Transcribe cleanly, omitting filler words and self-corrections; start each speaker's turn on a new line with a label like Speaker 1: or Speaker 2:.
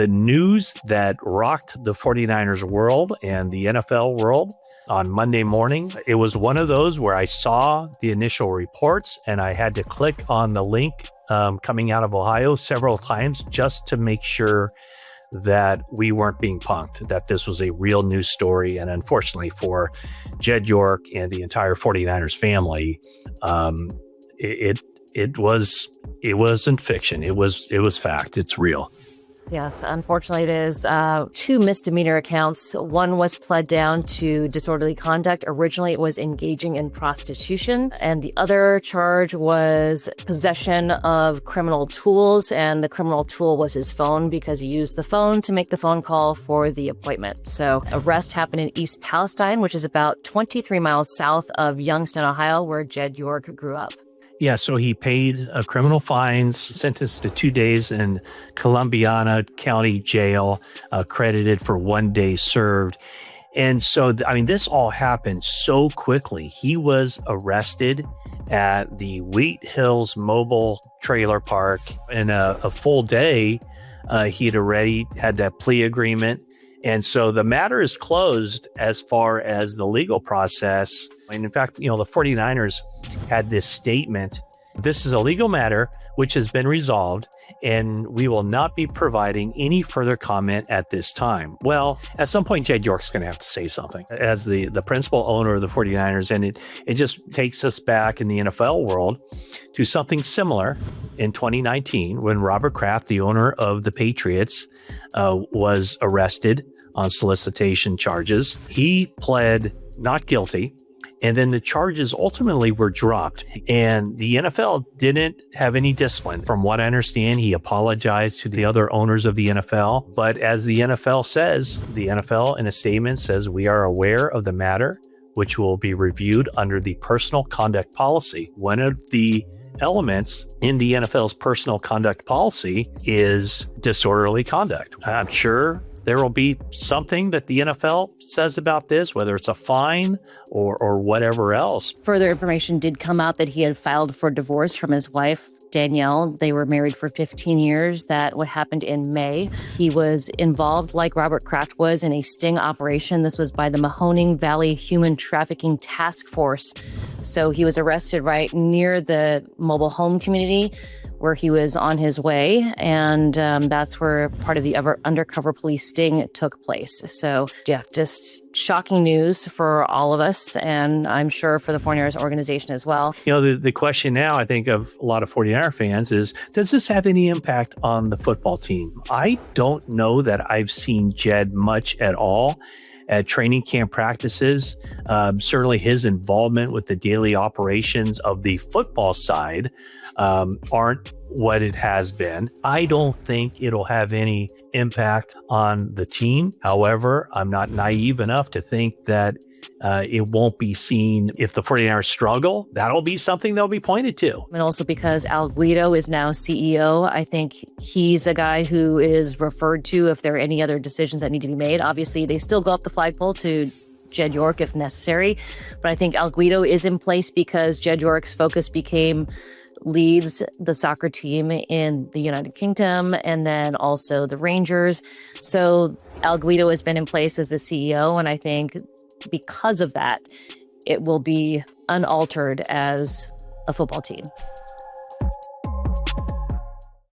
Speaker 1: the news that rocked the 49ers world and the NFL world on Monday morning, it was one of those where I saw the initial reports and I had to click on the link coming out of Ohio several times just to make sure that we weren't being punked, that this was a real news story. And unfortunately for Jed York and the entire 49ers family, it wasn't fiction. It was fact. It's real.
Speaker 2: Yes, unfortunately, it is 2 misdemeanor accounts. One was pled down to disorderly conduct. Originally, it was engaging in prostitution. And the other charge was possession of criminal tools. And the criminal tool was his phone because he used the phone to make the phone call for the appointment. So arrest happened in East Palestine, which is about 23 miles south of Youngstown, Ohio, where Jed York grew up.
Speaker 1: Yeah, so he paid criminal fines, sentenced to 2 days in Columbiana County Jail, credited for 1 day served. And so, this all happened so quickly. He was arrested at the Wheat Hills Mobile Trailer Park. In a full day, he had already had that plea agreement. And so the matter is closed as far as the legal process. And in fact, the 49ers had this statement: this is a legal matter which has been resolved, and we will not be providing any further comment at this time. Well, at some point, Jed York's going to have to say something as the principal owner of the 49ers. And it just takes us back in the NFL world to something similar in 2019 when Robert Kraft, the owner of the Patriots, was arrested on solicitation charges. He pled not guilty, and then the charges ultimately were dropped. And the NFL didn't have any discipline. From what I understand, he apologized to the other owners of the NFL. But as the NFL says, the NFL in a statement says, we are aware of the matter, which will be reviewed under the personal conduct policy. One of the elements in the NFL's personal conduct policy is disorderly conduct. I'm sure there will be something that the NFL says about this, whether it's a fine or whatever else.
Speaker 2: Further information did come out that he had filed for divorce from his wife, Danielle. They were married for 15 years. That what happened in May. He was involved, like Robert Kraft was, in a sting operation. This was by the Mahoning Valley Human Trafficking Task Force. So he was arrested right near the mobile home community where he was on his way. And that's where part of the undercover police sting took place. So yeah, just shocking news for all of us. And I'm sure for the 49ers organization as well.
Speaker 1: The question now, I think, of a lot of 49er fans is, does this have any impact on the football team? I don't know that I've seen Jed much at all at training camp practices. Certainly his involvement with the daily operations of the football side aren't what it has been. I don't think it'll have any impact on the team. However, I'm not naive enough to think that it won't be seen. If the 49ers struggle, that'll be something they'll be pointed to.
Speaker 2: And also because Al Guido is now CEO, I think he's a guy who is referred to if there are any other decisions that need to be made. Obviously, they still go up the flagpole to Jed York if necessary. But I think Al Guido is in place because Jed York's focus leads the soccer team in the United Kingdom and then also the Rangers. So Al Guido has been in place as the CEO, and I think because of that, it will be unaltered as a football team.